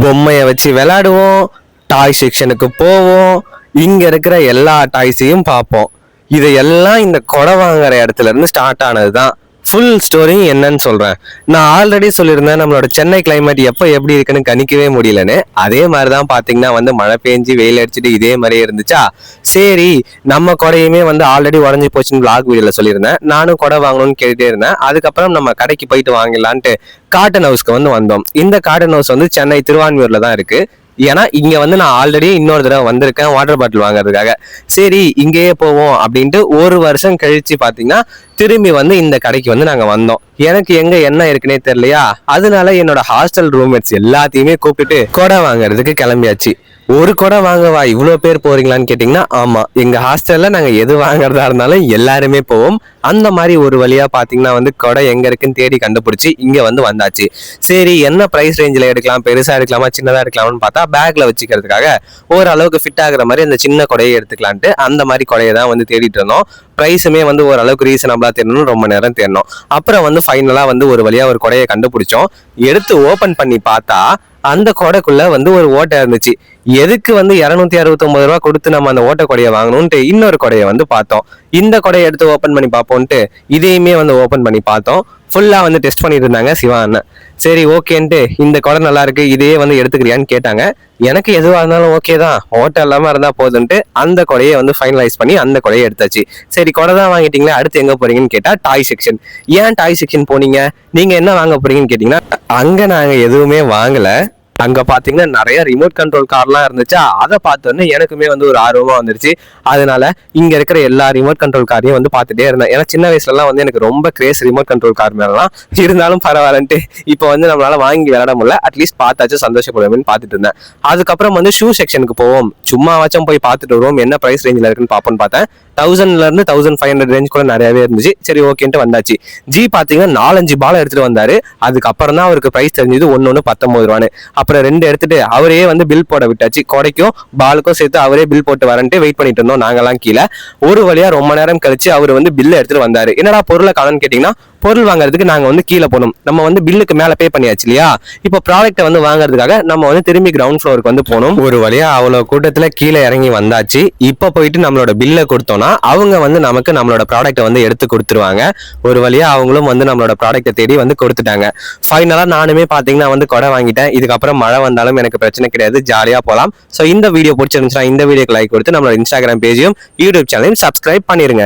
பொம்மையை வச்சு விளையாடுவோம், டாய் செக்ஷனுக்கு போவோம், இங்க இருக்கிற எல்லா டாய்ஸையும் பார்ப்போம். இதையெல்லாம் இந்த கொடை வாங்குற இடத்துல இருந்து ஸ்டார்ட் ஆனதுதான். ஃபுல் ஸ்டோரி என்னன்னு சொல்றேன். நான் ஆல்ரெடி சொல்லியிருந்தேன் நம்மளோட சென்னை கிளைமேட் எப்போ எப்படி இருக்குன்னு கணிக்கவே முடியலன்னு. அதே மாதிரி தான் பார்த்தீங்கன்னா மழை பெஞ்சு வெயில் அடிச்சுட்டு இதே மாதிரியே இருந்துச்சா. சரி, நம்ம கொடையுமே ஆல்ரெடி உடஞ்சி போச்சுன்னு விளாக் வீடியோல சொல்லியிருந்தேன். நானும் கொடை வாங்கணும்னு கேட்டுட்டே இருந்தேன். அதுக்கப்புறம் நம்ம கடைக்கு போயிட்டு வாங்கலான்ட்டு காட்டன் ஹவுஸ்க்கு வந்தோம். இந்த காட்டன் ஹவுஸ் சென்னை திருவான்மியூர்ல தான் இருக்கு. ஏன்னா இங்க நான் ஆல்ரெடி இன்னொரு தடவை வந்திருக்கேன் வாட்டர் பாட்டில் வாங்குறதுக்காக. சரி, இங்கேயே போவோம் அப்படின்ட்டு ஒரு வருஷம் கழிச்சு பாத்தீங்கன்னா திரும்பி இந்த கடைக்கு நாங்க வந்தோம். எனக்கு எங்க என்ன இருக்குன்னே தெரியலையா, அதனால என்னோட ஹாஸ்டல் ரூம்மேட்ஸ் எல்லாத்தையுமே கூப்பிட்டு கொடை வாங்குறதுக்கு கிளம்பியாச்சு. ஒரு கொடை வாங்கவா இவ்வளவு பேர் போறீங்களான்னு கேட்டீங்கன்னா ஆமா, எங்க ஹாஸ்டல்ல நாங்க எது வாங்குறதா இருந்தாலும் எல்லாருமே போவோம். அந்த மாதிரி ஒரு வழியா பாத்தீங்கன்னா கொடை எங்க இருக்குன்னு தேடி கண்டுபிடிச்சு இங்க வந்தாச்சு. சரி, என்ன பிரைஸ் ரேஞ்சில் எடுக்கலாம், பெருசா எடுக்கலாமா சின்னதா எடுக்கலாம்னு பார்த்தா பேக்ல வச்சுக்கிறதுக்காக ஓரளவுக்கு ஃபிட் ஆகுற மாதிரி அந்த சின்ன கொடையை எடுத்துக்கலான்ட்டு அந்த மாதிரி கொடையை தான் தேடிட்டு இருந்தோம். பிரைஸுமே ஓரளவுக்கு ரீசனபிளா தேடணும், ரொம்ப நேரம் தேடணும். அப்புறம் ஃபைனலா ஒரு வழியா ஒரு கொடையை கண்டுபிடிச்சோம். எடுத்து ஓபன் பண்ணி பார்த்தா அந்த கொடைக்குள்ள ஒரு ஓட்டை இருந்துச்சு. எதுக்கு 269 ரூபா கொடுத்து நம்ம அந்த ஓட்ட கொடையை வாங்கணும்ட்டு இன்னொரு கொடையை பார்த்தோம். இந்த கொடையை எடுத்து ஓபன் பண்ணி பார்ப்போம்ட்டு இதையுமே ஓபன் பண்ணி பார்த்தோம். ஃபுல்லா டெஸ்ட் பண்ணிட்டு இருந்தாங்க சிவா அண்ணன். சரி ஓகேன்ட்டு இந்த கொடை நல்லா இருக்கு, இதையே எடுத்துக்கிறியான்னு கேட்டாங்க. எனக்கு எதுவா இருந்தாலும் ஓகே தான், ஓட்டை இல்லாம இருந்தா போதுன்ட்டு அந்த கொடையை ஃபைனலைஸ் பண்ணி அந்த கொடையை எடுத்தாச்சு. சரி, கொடை தான் வாங்கிட்டீங்களா, அடுத்து எங்க போறீங்கன்னு கேட்டா டாய் செக்ஷன். ஏன் டாய் செக்ஷன் போனீங்க, நீங்க என்ன வாங்க போறீங்கன்னு கேட்டீங்கன்னா அங்க நாங்க எதுவுமே வாங்கல. அங்க பாத்தீங்கன்னா நிறைய ரிமோட் கண்ட்ரோல் கார்லாம் இருந்துச்சா. அதை பார்த்தோன்னே எனக்குமே ஒரு ஆர்வமா வந்துருச்சு. அதனால இங்க இருக்கிற எல்லா ரிமோட் கண்ட்ரோல் காரையும் பார்த்துட்டே இருந்தேன். ஏன்னா சின்ன வயசுல எல்லாம் எனக்கு ரொம்ப கிரேஸ் ரிமோட் கண்ட்ரோல் கார் மேலாம். இருந்தாலும் பரவாயில்லன்ட்டு இப்போ நம்மளால வாங்கி விளையாட முடியல, அட்லீஸ்ட் பார்த்தாச்சும் சந்தோஷப்படுவேன்னு பார்த்துட்டு இருந்தேன். அதுக்கப்புறம் ஷூ செக்ஷனுக்கு போவோம், சும்மாவாச்சும் போய் பார்த்துட்டு வருவோம் என்ன பிரைஸ் ரேஞ்சில் இருக்குன்னு பார்ப்போம்னு பார்த்தேன். 1000ல இருந்து 1500 ரேஞ்ச் கூட நிறையவே இருந்துச்சு. சரி ஓகேன்ட்டு வந்தாச்சு. ஜி பாத்தீங்கன்னா 4-5 பால் எடுத்துட்டு வந்தாரு. அதுக்கப்புறம் தான் அவருக்கு பிரைஸ் தெரிஞ்சது 1 19 ரூபான்னு. அப்புறம் 2 எடுத்துட்டு அவரே பில் போட விட்டாச்சு. கொடைக்கும் பாலுக்கும் சேர்த்து அவரே பில் போட்டு வரன்ட்டு வெயிட் பண்ணிட்டு இருந்தோம் நாங்கெல்லாம் கீழே. ஒரு வழியா ரொம்ப நேரம் கழிச்சு அவர் பில்ல எடுத்துட்டு வந்தாரு. என்னடா பொருளை காணோன்னு கேட்டீங்கன்னா பொருள் வாங்குறதுக்கு நாங்க கீழே போனோம். நம்ம பில்லுக்கு மேல பே பண்ணியாச்சு இல்லையா. இப்போ ப்ராடக்ட்டை வாங்குறதுக்காக நம்ம திரும்பி கிரவுண்ட் ஃப்ளோருக்கு போனோம். ஒரு வழியா அவ்வளவு கூட்டத்துல கீழே இறங்கி வந்தாச்சு. இப்ப போயிட்டு நம்மளோட பில்லை கொடுத்தோம்னா அவங்க நமக்கு நம்மளோட ப்ராடக்ட்டை எடுத்து கொடுத்துருவாங்க. ஒரு வழியா அவங்களும் நம்மளோட ப்ராடக்ட்டை தேடி கொடுத்துட்டாங்க. ஃபைனலா நானுமே பாத்தீங்கன்னா கொடை வாங்கிட்டேன். இதுக்கப்புறம் மழை வந்தாலும் எனக்கு பிரச்சனை கிடையாது, ஜாலியா போலாம். சோ இந்த வீடியோ பிடிச்சிருந்துச்சுன்னா இந்த வீடியோக்கு லைக் கொடுத்து நம்மளோட இன்ஸ்டாகிராம் பேஜையும் யூடியூப் சேனலையும் சப்ஸ்கிரைப் பண்ணிருங்க.